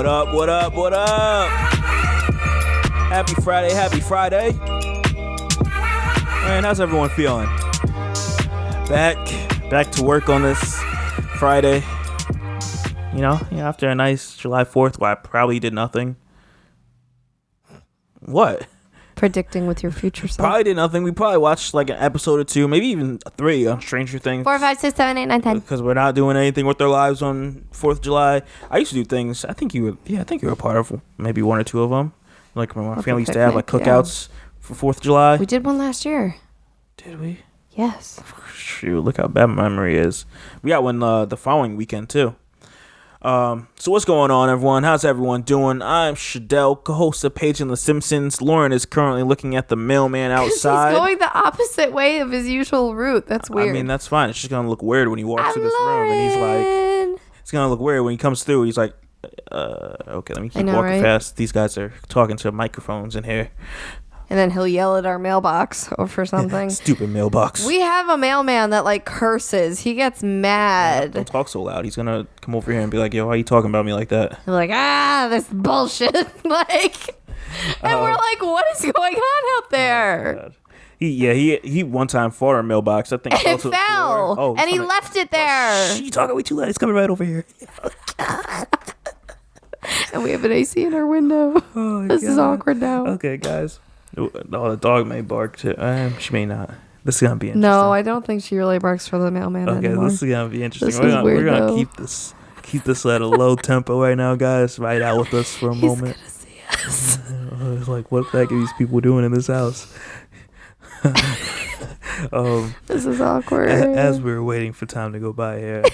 What up, what up, what up? Happy Friday, happy Friday. Man, how's everyone feeling? Back to work on this Friday. You know, after a nice July 4th where I probably did nothing. What? Predicting with your future self. Probably did nothing. We probably watched like an episode or two, maybe even 3 on Stranger Things. 4, 5, 6, 7, 8, 9, 10. Because we're not doing anything with our lives on 4th of July. I used to do things. I think you were a part of maybe 1 or 2 of them. Like my family used to have like cookouts for 4th of July. We did one last year. Did we? Yes. Shoot, look how bad my memory is. We got one the following weekend too. So what's going on, everyone? How's everyone doing? I'm Shadell, co-host of Paging the Simpsons. Lauren is currently looking at the mailman outside. He's going the opposite way of his usual route. That's weird. I mean, that's fine. It's just gonna look weird when he walks through this room, and he's like, it's gonna look weird when he comes through. He's like, okay, let me keep walking fast. These guys are talking to microphones in here. And then he'll yell at our mailbox or for something. Stupid mailbox. We have a mailman that like curses. He gets mad. Yeah, don't talk so loud. He's gonna come over here and be like, "Yo, why are you talking about me like that?" He's like, this bullshit. And we're like, what is going on out there? He one time fought our mailbox. I think it fell to the floor. Oh, and he left it there. You talking way too loud. It's coming right over here. And we have an AC in our window. Oh, this is awkward now. Okay, guys. Oh, the dog may bark too. She may not. This is gonna be interesting. No, I don't think she really barks for the mailman anymore. This is gonna be interesting. We're gonna keep this at a low tempo right now, guys. Ride out with us for a moment. He's gonna see us. It's like, what the heck are these people doing in this house? This is awkward. As we were waiting for time to go by here,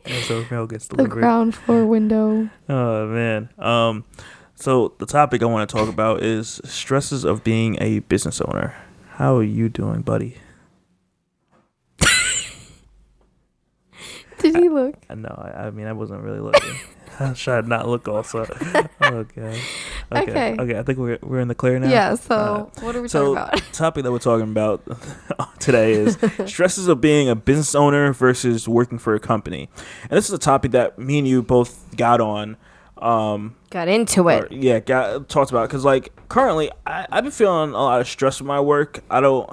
as our mail gets delivered. The ground floor window. Oh man. So the topic I want to talk about is stresses of being a business owner. How are you doing, buddy? Did he look? No, I mean, I wasn't really looking. I tried not look also. Okay. I think we're in the clear now. Yeah, so what are we talking about? The topic that we're talking about today is stresses of being a business owner versus working for a company. And this is a topic that me and you both got on. Got into it. Talked about it because like currently I've been feeling a lot of stress with my work. I don't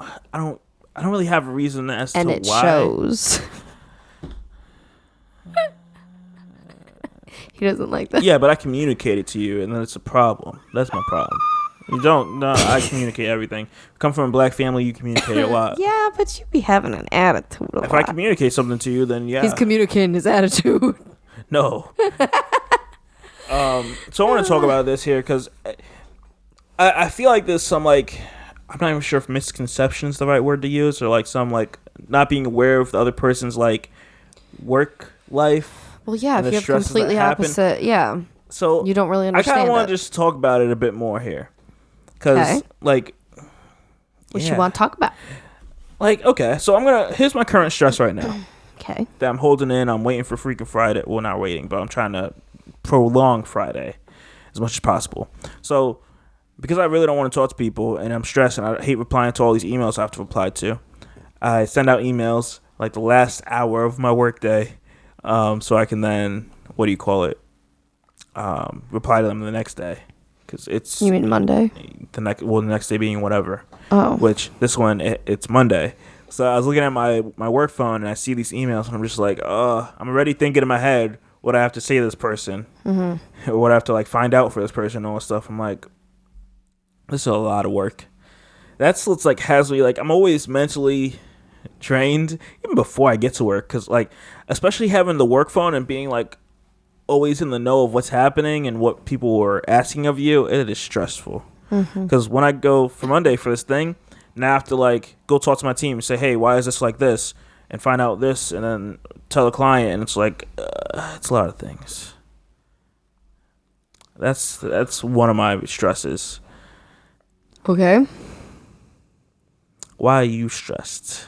really have a reason as to why. And it shows. He doesn't like that. Yeah, but I communicate it to you, and then it's a problem. That's my problem. You don't. No, I communicate everything. Come from a black family, you communicate a lot. Yeah, but you be having an attitude a lot. If I communicate something to you, then yeah. He's communicating his attitude. No. So I want to talk about this here because I feel like there's some like, I'm not even sure if misconception is the right word to use, or like some like not being aware of the other person's like work life. Well, yeah, if you have completely opposite, yeah. So you don't really understand. I kind of want to just talk about it a bit more here, because like, what you want to talk about? Like, okay, so here's my current stress right now. Okay. That I'm holding in. I'm waiting for freaking Friday. Well, not waiting, but I'm trying to prolong Friday as much as possible. So because I really don't want to talk to people and I'm stressed and I hate replying to all these emails I have to reply to, I send out emails like the last hour of my workday, so I can then reply to them the next day, because it's, you mean Monday, the next day being whatever. Which this one it's Monday. So I was looking at my work phone and I see these emails and I'm just like, I'm already thinking in my head what I have to say to this person, or what I have to like find out for this person and all this stuff. I'm like, this is a lot of work. That's what's like has me like, I'm always mentally drained even before I get to work, because like, especially having the work phone and being like always in the know of what's happening and what people are asking of you, it is stressful. Because when I go for Monday for this thing, now I have to like go talk to my team and say, hey, why is this like this, and find out this, and then tell the client, and it's like it's a lot of things. That's one of my stresses. Okay. Why are you stressed?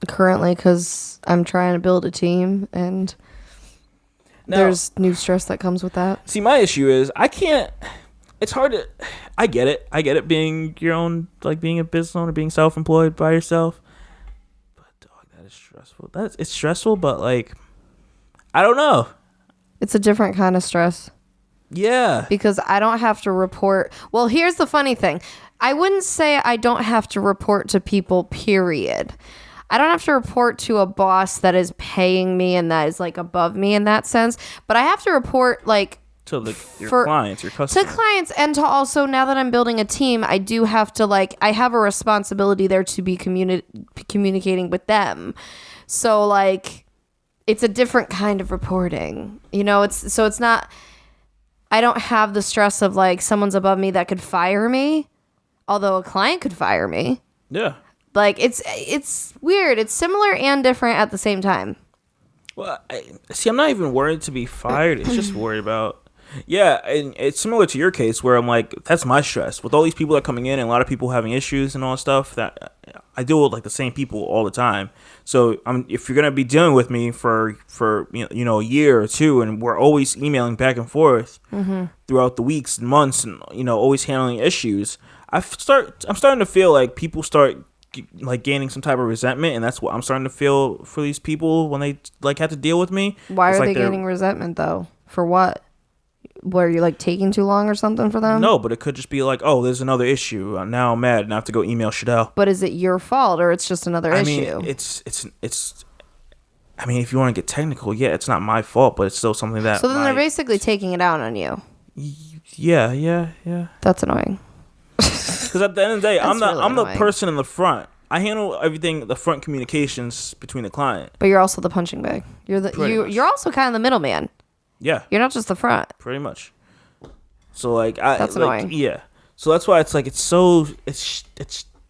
Currently, because I'm trying to build a team, and there's new stress that comes with that. See, my issue is I can't. It's hard to. I get it being your own, like being a business owner, being self-employed by yourself. But dog, that is stressful. It's stressful, but like, I don't know. It's a different kind of stress. Yeah. Because I don't have to report. Well, here's the funny thing. I wouldn't say I don't have to report to people, period. I don't have to report to a boss that is paying me and that is like above me in that sense. But I have to report like to your clients, your customers. To clients, and to also, now that I'm building a team, I do have to like, I have a responsibility there to be communicating with them. So like, it's a different kind of reporting. You know, it's not, I don't have the stress of like someone's above me that could fire me, although a client could fire me. Yeah. Like, it's weird. It's similar and different at the same time. Well, I'm not even worried to be fired. It's just worried about, yeah, and it's similar to your case where I'm like, that's my stress. With all these people that are coming in and a lot of people having issues and all that stuff, that I deal with like the same people all the time. So if you're going to be dealing with me for a year or two, and we're always emailing back and forth throughout the weeks and months and, always handling issues, I'm starting to feel like people start like gaining some type of resentment, and that's what I'm starting to feel for these people when they like have to deal with me. Why are they gaining resentment though? For what? Were you like taking too long or something for them? No, but it could just be like, oh, there's another issue. Now I'm mad and I have to go email Shadell. But is it your fault or it's just another issue? I mean, it's. I mean, if you want to get technical, yeah, it's not my fault, but it's still something that. So then they're basically taking it out on you. Yeah. That's annoying. Because at the end of the day, I'm the annoying. person in the front. I handle everything, the front communications between the client. But you're also the punching bag. You're also kind of the middleman. Yeah. You're not just the front. Pretty much. So like that's annoying. Yeah. So that's why it's like it's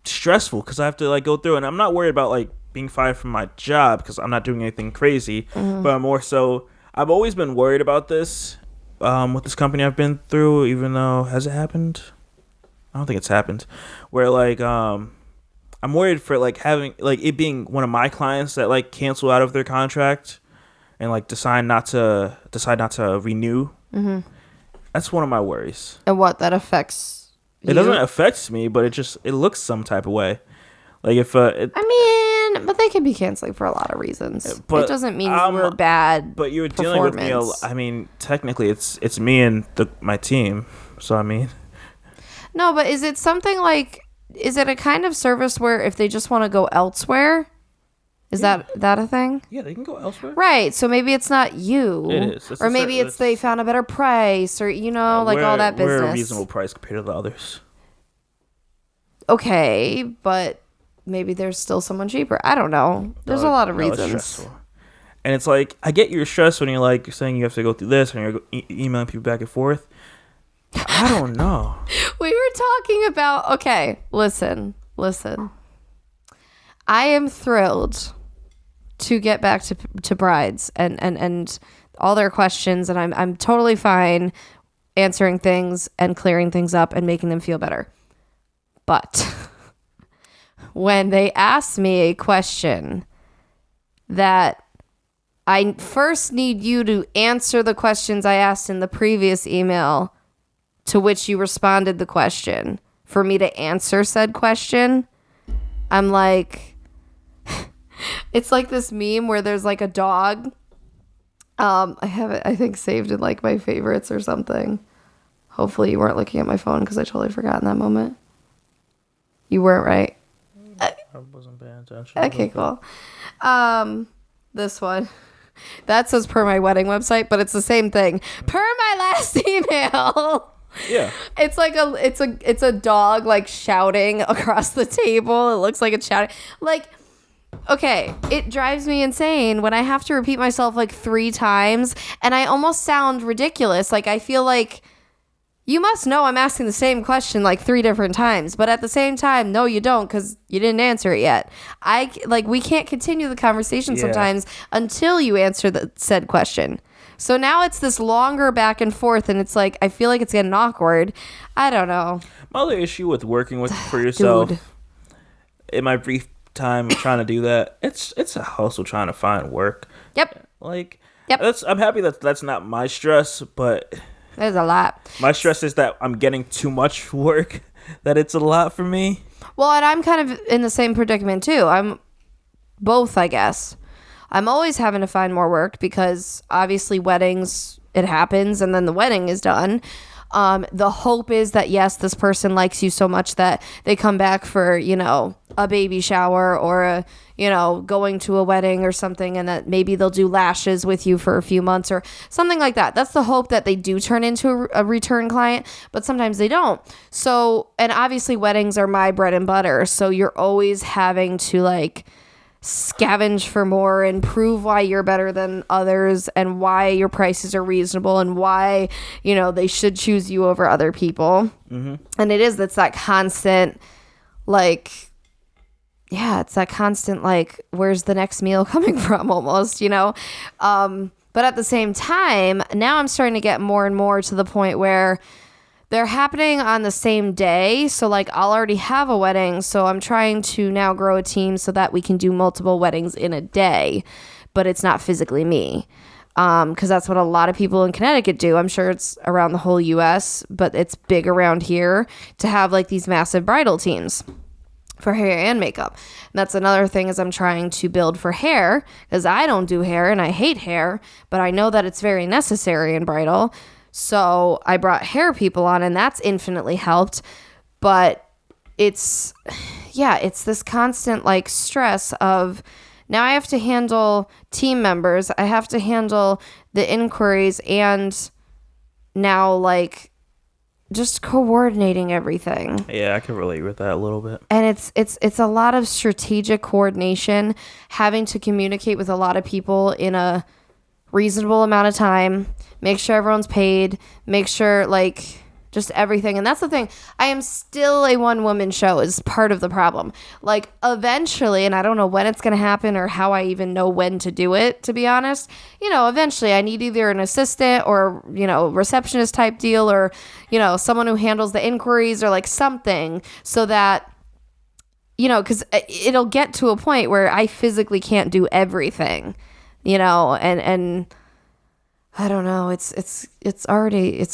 stressful because I have to like go through, and I'm not worried about like being fired from my job because I'm not doing anything crazy, but I'm more so I've always been worried about this with this company I've been through, even though has it happened? I don't think it's happened. Where like I'm worried for like having like it being one of my clients that like cancel out of their contract and like decide not to renew. That's one of my worries. And what that affects you? It doesn't affect me, but it looks some type of way. Like if but they could be canceling for a lot of reasons. But it doesn't mean you were bad. But you were dealing with me. I mean, technically, it's me and my team. So I mean, no. But is it something like? Is it a kind of service where if they just want to go elsewhere, is that a thing? Yeah, they can go elsewhere. Right. So maybe it's not you. It is. Or maybe it's they found a better price, or like all that business. We're a reasonable price compared to the others. Okay, but maybe there's still someone cheaper. I don't know. There's a lot of reasons. It's stressful. And it's like, I get your stress when you're saying you have to go through this and you're emailing people back and forth. I don't know. We were talking about, okay, listen. I am thrilled to get back to brides and all their questions, and I'm totally fine answering things and clearing things up and making them feel better. But when they ask me a question that I first need you to answer the questions I asked in the previous email to which you responded the question for me to answer said question, I'm like, it's like this meme where there's like a dog. I have it, I think, saved in like my favorites or something. Hopefully you weren't looking at my phone because I totally forgot in that moment. You weren't, right? I wasn't paying attention. Okay, cool. This one. That says per my wedding website, but it's the same thing. Per my last email. Yeah. It's like it's a dog like shouting across the table. It looks like it's shouting. Like, okay, it drives me insane when I have to repeat myself like 3 times and I almost sound ridiculous. Like I feel like you must know I'm asking the same question like 3 different times, but at the same time, no, you don't, because you didn't answer it yet. We can't continue the conversation sometimes until you answer the said question. So now it's this longer back and forth, and it's like I feel like it's getting awkward. I don't know. My other issue with working for yourself, Dude. In my brief time of trying to do that, it's a hustle trying to find work. Yep. I'm happy that that's not my stress, but there's a lot. My stress is that I'm getting too much work, that it's a lot for me. Well, and I'm kind of in the same predicament too. I'm both, I guess. I'm always having to find more work because obviously weddings, it happens and then the wedding is done. The hope is that, yes, this person likes you so much that they come back for, a baby shower or going to a wedding or something, and that maybe they'll do lashes with you for a few months or something like that. That's the hope, that they do turn into a return client, but sometimes they don't. So, and obviously weddings are my bread and butter. So you're always having to scavenge for more and prove why you're better than others and why your prices are reasonable and why, they should choose you over other people. Mm-hmm. And it's that constant, it's that constant, where's the next meal coming from almost, but at the same time, now I'm starting to get more and more to the point where they're happening on the same day. So I'll already have a wedding. So I'm trying to now grow a team so that we can do multiple weddings in a day, but it's not physically me. Because that's what a lot of people in Connecticut do. I'm sure it's around the whole US, but it's big around here to have these massive bridal teams for hair and makeup. And that's another thing is I'm trying to build for hair, because I don't do hair and I hate hair, but I know that it's very necessary in bridal. So I brought hair people on, and that's infinitely helped. But it's this constant stress of, now I have to handle team members. I have to handle the inquiries, and now just coordinating everything. Yeah, I can relate with that a little bit. And it's a lot of strategic coordination, having to communicate with a lot of people in a reasonable amount of time, make sure everyone's paid, make sure just everything. And that's the thing. I am still a one-woman show is part of the problem. Eventually, and I don't know when it's going to happen or how I even know when to do it, to be honest, eventually I need either an assistant or, receptionist type deal or, someone who handles the inquiries or something, so that, because it'll get to a point where I physically can't do everything, and I don't know. It's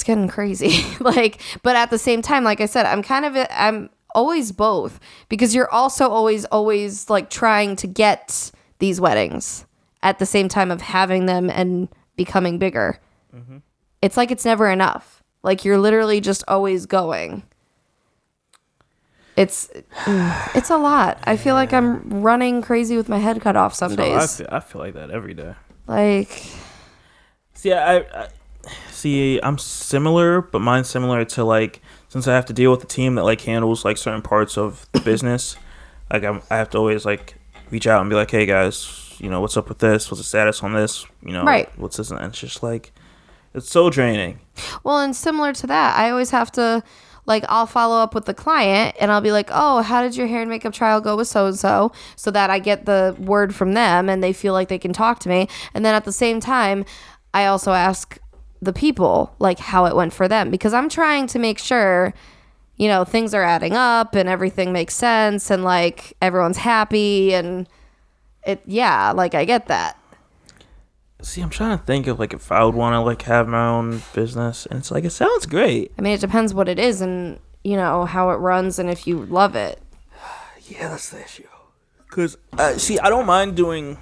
getting crazy. But at the same time, like I said, I'm always both, because you're also always trying to get these weddings at the same time of having them and becoming bigger. Mm-hmm. It's never enough. You're literally just always going. It's a lot. I feel like I'm running crazy with my head cut off some days. I feel like that every day. See, I'm similar, but mine's similar to since I have to deal with a team that handles certain parts of the business, I have to always reach out and be like, hey guys, what's up with this? What's the status on this? Right. What's this? And it's just it's so draining. Well, and similar to that, I always have to I'll follow up with the client and I'll be like, oh, how did your hair and makeup trial go with so-and-so? So that I get the word from them and they feel like they can talk to me. And then at the same time, I also ask the people how it went for them, because I'm trying to make sure, things are adding up and everything makes sense and everyone's happy and I get that. See, I'm trying to think of if I would want to have my own business, and it's it sounds great. I mean, it depends what it is and how it runs and if you love it. Yeah, that's the issue. Because I don't mind doing.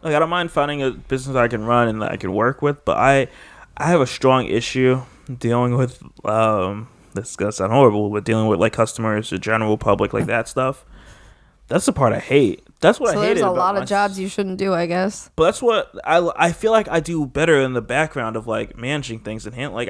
I don't mind finding a business I can run and that I can work with, but I have a strong issue dealing with this is gonna sound horrible, but dealing with customers, the general public, that stuff. That's the part I hate. That's what I hate. So there's a lot of jobs you shouldn't do, I guess. But that's what I feel like I do better in the background of managing things and handling.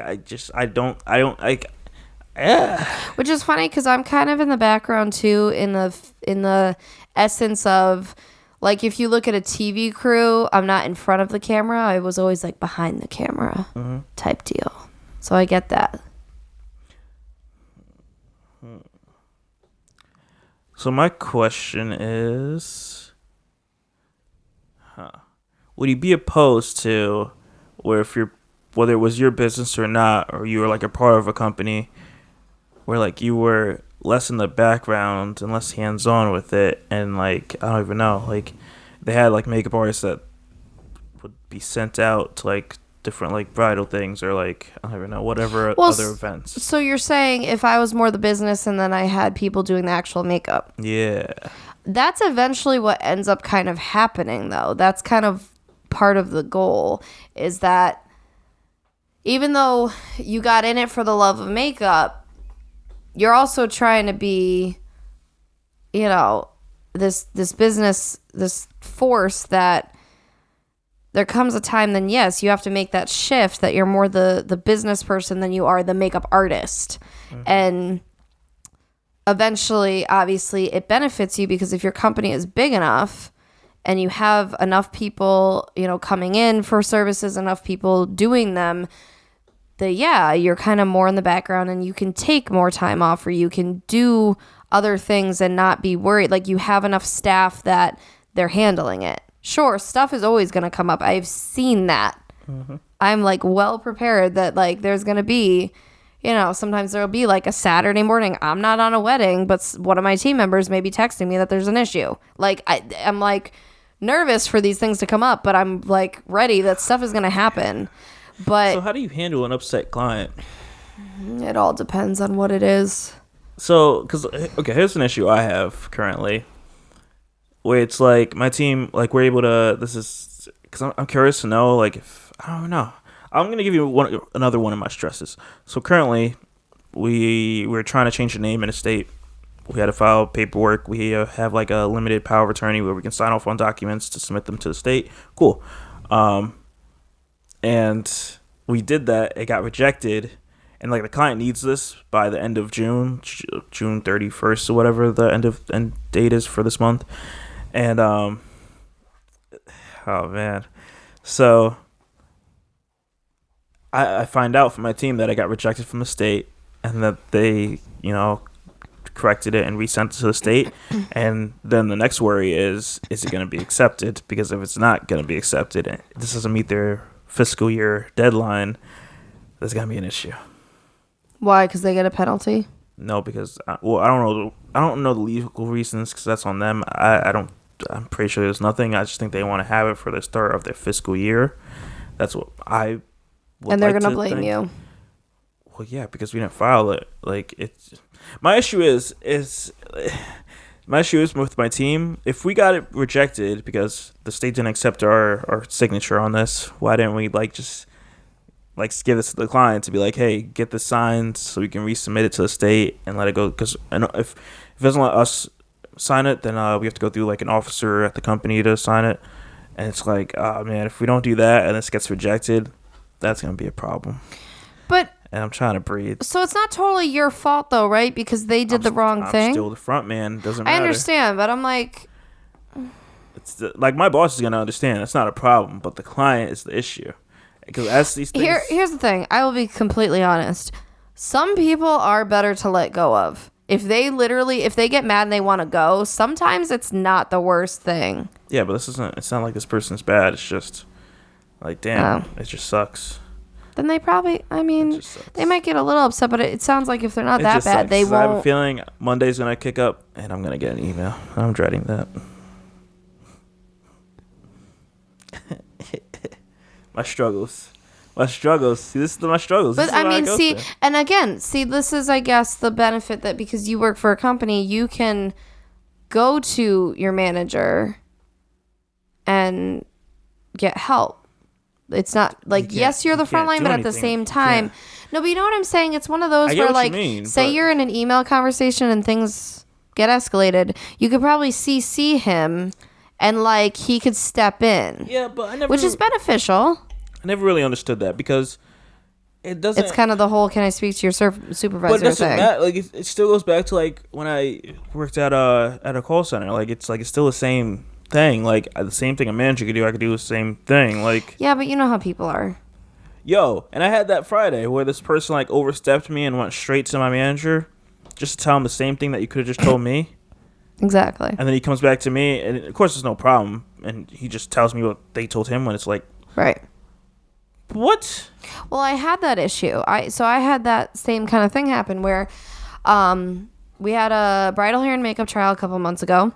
Yeah. Which is funny because I'm kind of in the background too, in the essence of if you look at a TV crew, I'm not in front of the camera. I was always behind the camera type deal. So I get that. So my question is, would you be opposed to whether it was your business or not, or you were a part of a company where you were less in the background and less hands-on with it, and I don't even know, they had makeup artists that would be sent out to different bridal things or I don't even know, whatever other events. So you're saying if I was more the business and then I had people doing the actual makeup? Yeah. that's eventually what ends up kind of happening, though. That's kind of part of the goal, is that even though you got in it for the love of makeup, you're also trying to be, this business, this force that there comes a time then, yes, you have to make that shift that you're more the business person than you are the makeup artist. Mm-hmm. And eventually, obviously, it benefits you because if your company is big enough and you have enough people, coming in for services, enough people doing them, you're kind of more in the background and you can take more time off, or you can do other things and not be worried. Like, you have enough staff that they're handling it. Sure, stuff is always going to come up. I've seen that. Mm-hmm. I'm like well prepared that like there's going to be, sometimes there'll be like a Saturday morning. I'm not on a wedding, but one of my team members may be texting me that there's an issue. Like I'm like nervous for these things to come up, but I'm like ready that stuff is going to happen. But so how do you handle an upset client? It all depends on what it is. So, here's an issue I have currently. Where it's like my team, like we're able to. This is because I'm curious to know, like, if I don't know. I'm gonna give you another one of my stresses. So currently, we're trying to change the name in the state. We had to file paperwork. We have like a limited power of attorney where we can sign off on documents to submit them to the state. Cool. And we did that. It got rejected, and like the client needs this by the end of June 31st or whatever the end date is for this month. And oh man, so I find out from my team that I got rejected from the state, and that they corrected it and resent it to the state. And then the next worry is it going to be accepted? Because if it's not going to be accepted, and this doesn't meet their fiscal year deadline, there's going to be an issue. Why? Because they get a penalty? No, because I don't know the legal reasons, because that's on them. I'm pretty sure there's nothing. I just think they want to have it for the start of their fiscal year. That's what I would. And they're going to blame you. Well, yeah, because we didn't file it. Like, it's my issue is with my team. If we got it rejected because the state didn't accept our signature on this, why didn't we just give this to the client to be like, hey, get this signed so we can resubmit it to the state and let it go? Because if it doesn't let us sign it, then we have to go through like an officer at the company to sign it. And it's like, oh man, if we don't do that and this gets rejected, that's going to be a problem. And I'm trying to breathe. So it's not totally your fault though, right? Because they did the wrong thing. I'm still the front man. Doesn't matter. I understand, but I'm like... It's like my boss is going to understand. It's not a problem, but the client is the issue. Because as these things... Here's the thing. I will be completely honest. Some people are better to let go of. If they get mad and they want to go, sometimes it's not the worst thing. Yeah, but it's not like this person's bad. It's just like, damn, It just sucks. Then they probably, they might get a little upset, but it sounds like if they're not that bad, they won't. I have a feeling Monday's going to kick up and I'm going to get an email. I'm dreading that. My struggles. See, this is my struggles. But this is, I guess, the benefit that because you work for a company, you can go to your manager and get help. It's not like, yes, you're the front line, but at the same time, no, but you know what I'm saying? It's one of those where like, say you're in an email conversation and things get escalated, you could probably CC him and like he could step in. Yeah, but which is beneficial. I never really understood that because it doesn't. It's kind of the whole "can I speak to your supervisor" but it doesn't thing. Matter. Like it still goes back to like when I worked at a call center. Like it's still the same thing. Like the same thing a manager could do, I could do the same thing. Like yeah, but you know how people are. Yo, and I had that Friday where this person like overstepped me and went straight to my manager just to tell him the same thing that you could have just told me. Exactly. And then he comes back to me, and of course there's no problem, and he just tells me what they told him when it's like, right. What? Well, I had that issue. I had that same kind of thing happen where we had a bridal hair and makeup trial a couple months ago.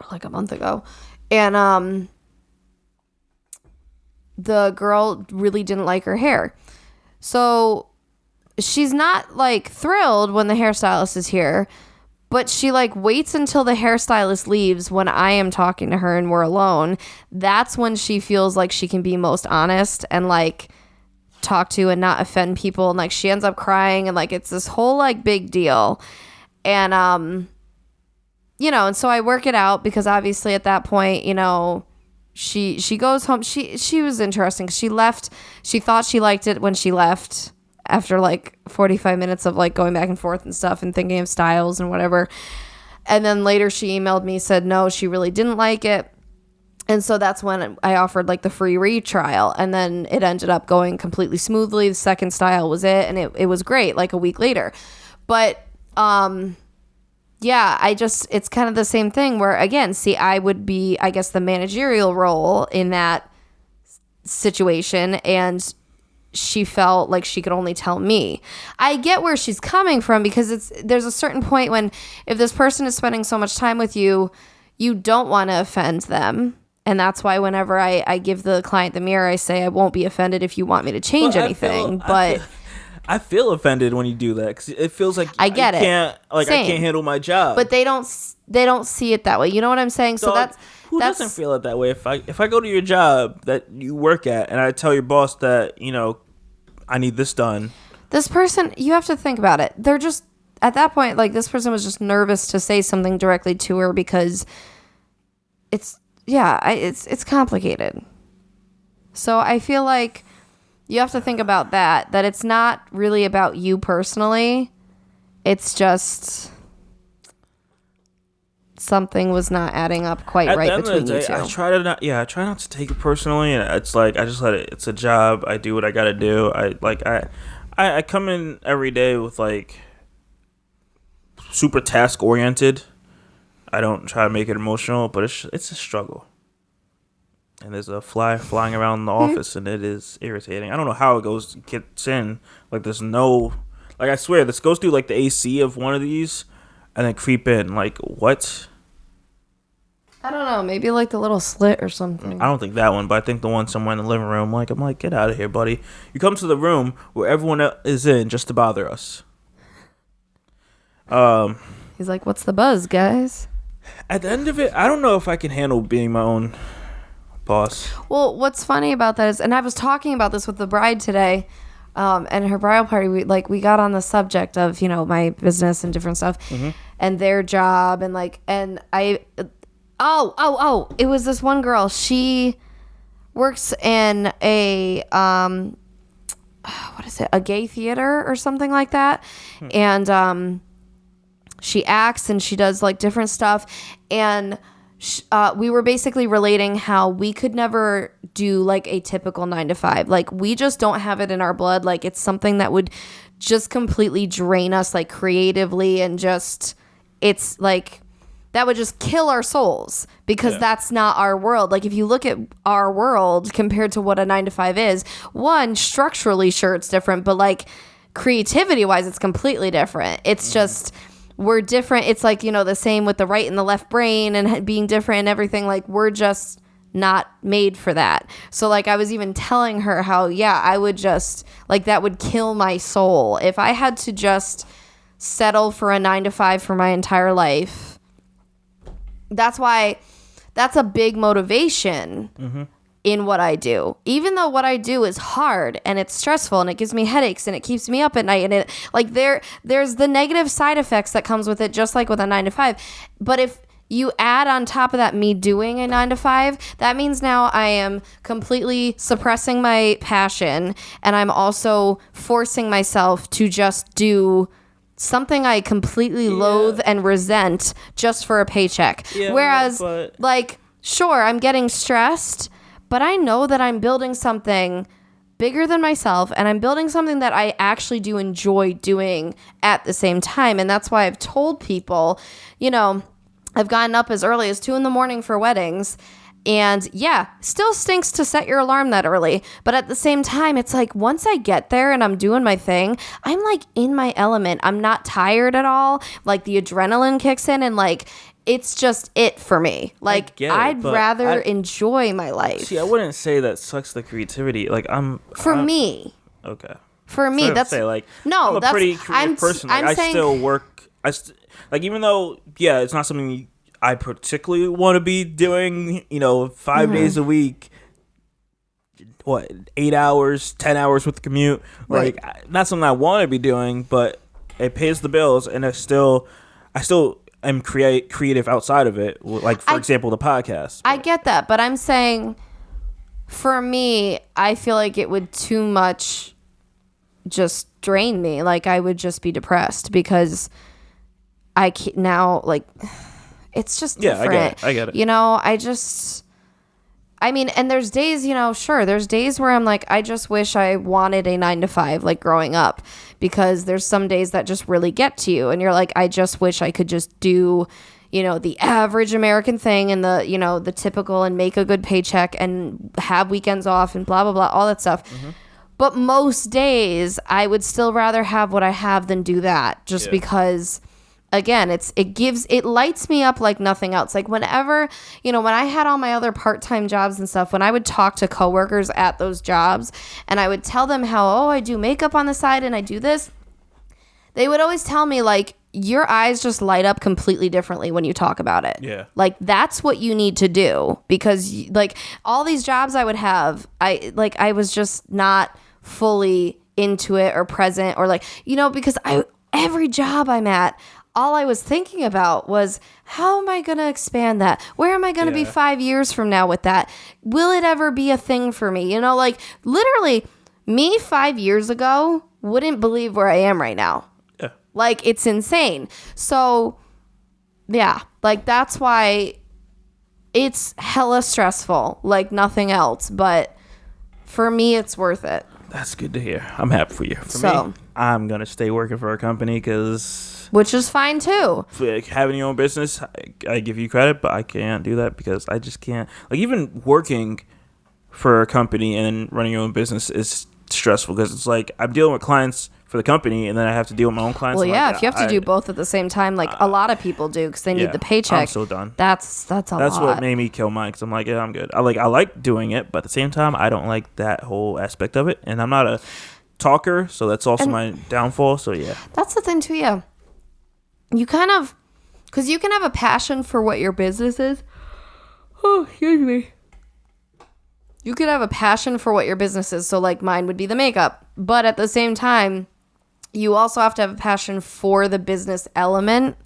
Or like a month ago. And the girl really didn't like her hair. So she's not like thrilled when the hairstylist is here, But she like waits until the hairstylist leaves when I am talking to her and we're alone. That's when she feels like she can be most honest and like talk to and not offend people. And like she ends up crying and like it's this whole like big deal. And you know, and so I work it out because obviously at that point, you know, she goes home. She was interesting. She left. She thought she liked it when she left after like 45 minutes of like going back and forth and stuff and thinking of styles and whatever. And then later she emailed me, said no, she really didn't like it. And so that's when I offered like the free retrial, and then it ended up going completely smoothly. The second style was it, and it was great like a week later. But yeah, it's kind of the same thing where, again, see, I would be, I guess, the managerial role in that situation, and she felt like she could only tell me. I get where she's coming from because there's a certain point when if this person is spending so much time with you, you don't want to offend them. And that's why whenever I give the client the mirror, I say I won't be offended if you want me to change anything. I feel offended when you do that because it feels like I get it. I can't handle my job. But they don't see it that way. You know what I'm saying? So that's doesn't feel it that way. If I go to your job that you work at and I tell your boss that, you know, I need this done. This person, you have to think about it. They're just at that point, like this person was just nervous to say something directly to her because it's complicated. So I feel like you have to think about that it's not really about you personally. It's just something was not adding up quite right between you two. I try not to take it personally, and it's like I just let it. It's a job. I do what I gotta do. I come in every day with like super task oriented. I don't try to make it emotional, but it's a struggle. And there's a fly flying around the office, and it is irritating. I don't know how it gets in. Like there's no, like I swear this goes through like the AC of one of these, and then creep in. Like what? I don't know. Maybe like the little slit or something. I don't think that one, but I think the one somewhere in the living room. I'm like, get out of here, buddy. You come to the room where everyone is in just to bother us. He's like, what's the buzz, guys? At the end of it, I don't know if I can handle being my own boss. Well, what's funny about that is, and I was talking about this with the bride today, and her bridal party, we got on the subject of, you know, my business and different stuff, and their job, and it was this one girl. She works in a a gay theater or something like that, and she acts and she does like different stuff, and we were basically relating how we could never do like a typical 9-to-5. Like we just don't have it in our blood. Like it's something that would just completely drain us like creatively, and just it's like that would just kill our souls because that's not our world. Like if you look at our world compared to what a 9-to-5 is, one, structurally sure it's different, but like creativity wise it's completely different. It's just we're different. It's like, you know, the same with the right and the left brain and being different and everything. Like we're just not made for that. So like I was even telling her how I would just like that would kill my soul if I had to just settle for a 9-to-5 for my entire life. That's why that's a big motivation in what I do. Even though what I do is hard and it's stressful and it gives me headaches and it keeps me up at night, and it like there's the negative side effects that comes with it, just like with a 9-to-5. But if you add on top of that me doing a 9-to-5, that means now I am completely suppressing my passion, and I'm also forcing myself to just do something I completely loathe and resent just for a paycheck. Whereas like sure, I'm getting stressed, but I know that I'm building something bigger than myself, and I'm building something that I actually do enjoy doing at the same time. And that's why I've told people, you know, I've gotten up as early as 2 a.m. for weddings. And still stinks to set your alarm that early. But at the same time, it's like once I get there and I'm doing my thing, I'm like in my element. I'm not tired at all. Like the adrenaline kicks in, and like it's just it for me. Like I'd rather enjoy my life. See, I wouldn't say that sucks the creativity. Like me. Okay. For me, that's say, like no. I'm a pretty creative person. Like, I still work. like, even though, yeah, it's not something I particularly want to be doing, 5 days a week, 8 hours, 10 hours with the commute, Right. like, not something I want to be doing, but it pays the bills, and I still am creative outside of it, like, for example, the podcast. I get that, but I'm saying, for me, I feel like it would too much just drain me. Like, I would just be depressed because I can't now, like, it's just different. I get it. And there's days, sure, there's days where I'm like, I just wish I wanted a 9 to 5, like, growing up, because there's some days that just really get to you, and you're like, I just wish I could just do, the average American thing, and the typical, and make a good paycheck and have weekends off and blah, blah, blah, all that stuff. Mm-hmm. But most days I would still rather have what I have than do that, just because, again, it lights me up like nothing else. Like, whenever, when I had all my other part-time jobs and stuff, when I would talk to coworkers at those jobs and I would tell them how, I do makeup on the side and I do this, they would always tell me, like, your eyes just light up completely differently when you talk about it. Yeah. Like, that's what you need to do, because, like, all these jobs I would have, I was just not fully into it or present, or, like, because every job I'm at, all I was thinking about was, how am I going to expand that? Where am I going to be 5 years from now with that? Will it ever be a thing for me? Like, literally, me 5 years ago wouldn't believe where I am right now. Yeah. Like, it's insane. So, yeah, like, that's why it's hella stressful, like nothing else. But for me, it's worth it. That's good to hear. I'm happy for you. For me, I'm going to stay working for a company because... Which is fine, too. Like, having your own business, I give you credit, but I can't do that because I just can't. Like, even working for a company and running your own business is stressful because it's like I'm dealing with clients for the company and then I have to deal with my own clients. Well, yeah, like, if you have to do both at the same time, like a lot of people do because they need the paycheck. I'm so done. That's a lot. That's what made me kill mine because I'm like, yeah, I'm good. I like doing it, but at the same time, I don't like that whole aspect of it. And I'm not a talker, so that's also my downfall. So, yeah. That's the thing, too, yeah. You kind of, because you can have a passion for what your business is. Oh, excuse me. You could have a passion for what your business is. So, like, mine would be the makeup. But at the same time, you also have to have a passion for the business element.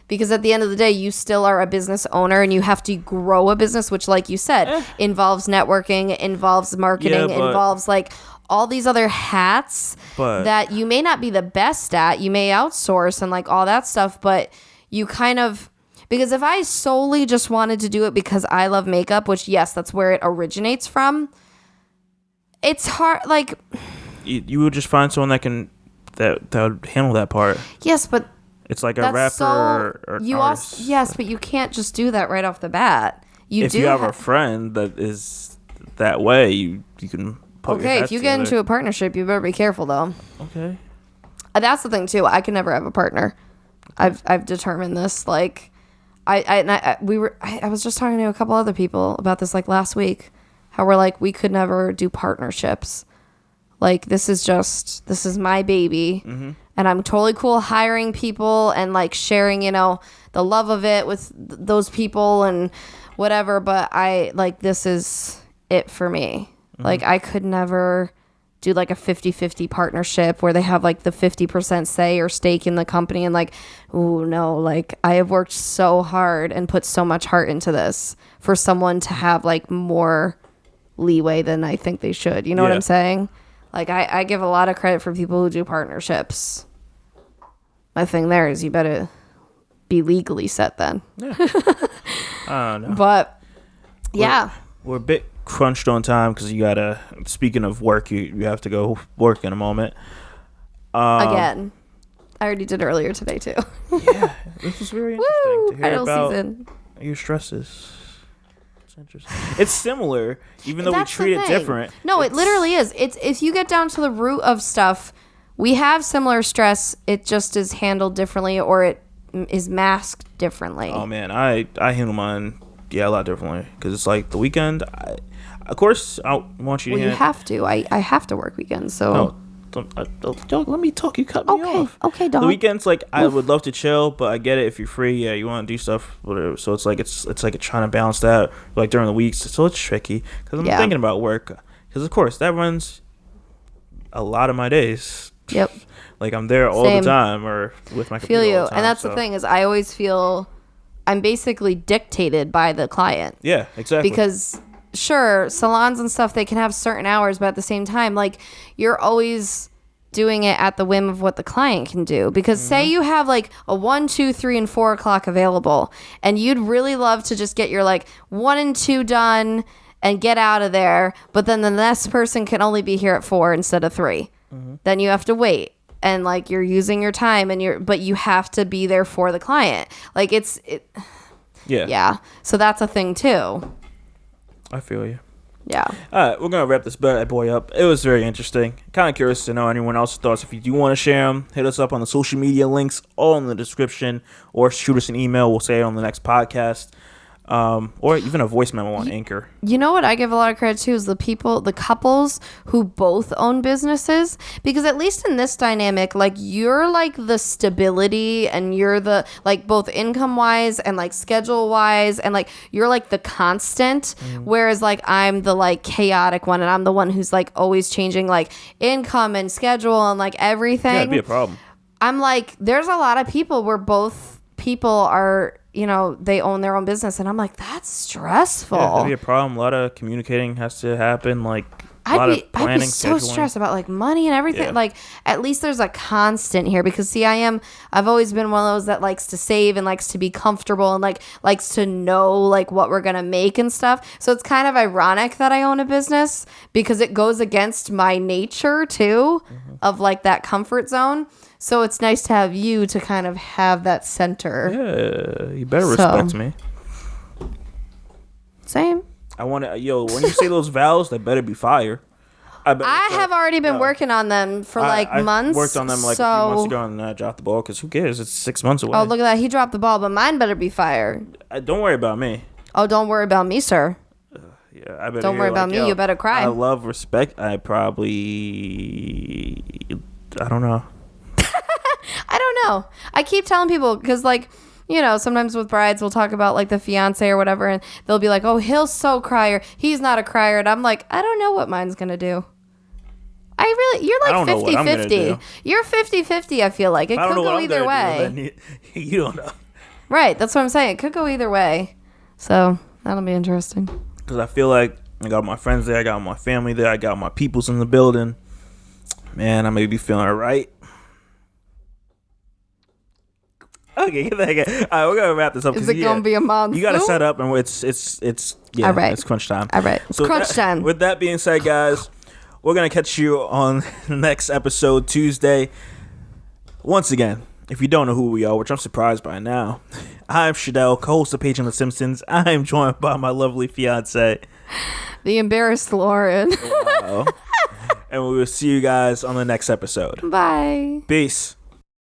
Because at the end of the day, you still are a business owner and you have to grow a business, which, like you said, involves networking, involves marketing, involves, like, all these other hats that you may not be the best at. You may outsource and, like, all that stuff, but you kind of, because if I solely just wanted to do it because I love makeup, which, yes, that's where it originates from, it's hard. Like, you would just find someone that would handle that part. Yes, but it's like a rapper or artist. Yes, but you can't just do that right off the bat. If you have a friend that is that way, you can. Okay, if you get into a partnership, you better be careful, though. Okay. That's the thing too. I can never have a partner. I've determined this. Like, I was just talking to a couple other people about this, like, last week. How we're like, we could never do partnerships. Like, this is my baby, and I'm totally cool hiring people and, like, sharing, the love of it with those people and whatever. But this is it for me. Like, I could never do, like, a 50-50 partnership where they have, like, the 50% say or stake in the company and, like, ooh, no, like, I have worked so hard and put so much heart into this for someone to have, like, more leeway than I think they should. You know what I'm saying? Like, I give a lot of credit for people who do partnerships. My thing there is you better be legally set then. Yeah. I don't know. But, yeah. We're a bit crunched on time because you gotta, speaking of work, you have to go work in a moment. Again. I already did earlier today too. Yeah, this was very interesting to hear about season. Your stresses. It's interesting. It's similar, even though we treat it different. No, it literally is. It's if you get down to the root of stuff, we have similar stress. It just is handled differently, or it is masked differently. Oh man, I handle mine a lot differently because it's like the weekend. Of course, I want you to. Well, you have to. I have to work weekends, so. No, let me talk. You cut me off. Okay, dog. The weekends, like, I would love to chill, but I get it. If you're free, yeah, you want to do stuff, whatever. So it's like trying to balance that, like, during the weeks. So it's tricky because I'm thinking about work. Because of course that runs a lot of my days. Yep. Like, I'm there all the time, or with my computer feel you all the time, and that's the thing is I always feel I'm basically dictated by the client. Yeah, exactly. Because sure, salons and stuff, they can have certain hours, but at the same time, like, you're always doing it at the whim of what the client can do. Because say you have like a 1, 2, 3, and 4 o'clock available, and you'd really love to just get your like 1 and 2 done and get out of there, but then the next person can only be here at 4 instead of 3. Then you have to wait, and like you're using your time, but you have to be there for the client. Like yeah. So that's a thing too. I feel you. Yeah. All right, we're gonna wrap this bad boy up. It was very interesting. Kind of curious to know anyone else's thoughts. If you do want to share them, hit us up on the social media links, all in the description, or shoot us an email. We'll say it on the next podcast. Or even a voice memo on Anchor. You know what I give a lot of credit to is the couples who both own businesses, because at least in this dynamic, like, you're like the stability, and you're the, like, both income wise and like schedule wise, and like you're like the constant, whereas like I'm the like chaotic one, and I'm the one who's like always changing like income and schedule and like everything. Yeah, it'd be a problem. I'm like, there's a lot of people where both people are, you know, they own their own business, and I'm like, that's stressful. Yeah, that'd be a problem. A lot of communicating has to happen. Like, I'd be so stressed about like money and everything. Yeah. Like, at least there's a constant here, because see, I've always been one of those that likes to save and likes to be comfortable and like likes to know like what we're gonna make and stuff. So it's kind of ironic that I own a business, because it goes against my nature too, of like that comfort zone. So it's nice to have you to kind of have that center. Yeah, you better respect me. Same. I want to, when you say those vows, they better be fire. I have already been working on them for months. I worked on them like a few months ago, and I dropped the ball, because who cares? It's 6 months away. Oh, look at that. He dropped the ball, but mine better be fire. Don't worry about me. Oh, don't worry about me, sir. Yeah, I better. Don't worry about me. You better cry. I love respect. I don't know. I don't know. I keep telling people, because like, you know, sometimes with brides we'll talk about like the fiance or whatever, and they'll be like, oh, he'll so cry, or he's not a crier, and I'm like, I don't know what mine's gonna do. You're like 50-50. You're 50-50. I feel like it could go either way. You don't know. Right, that's what I'm saying. It could go either way. So that'll be interesting. Because I feel like I got my friends there, I got my family there, I got my peoples in the building. Man, I may be feeling right. Okay, all right, we're gonna wrap this up. Is it gonna be a monsoon? You gotta set up, and it's all right. It's crunch time. All right, it's crunch time. With that being said, guys, we're gonna catch you on the next episode Tuesday. Once again, if you don't know who we are, which I'm surprised by now, I'm Shadell, co-host of Paging the Simpsons. I am joined by my lovely fiance, the embarrassed Lauren. Wow. And we will see you guys on the next episode. Bye. Peace.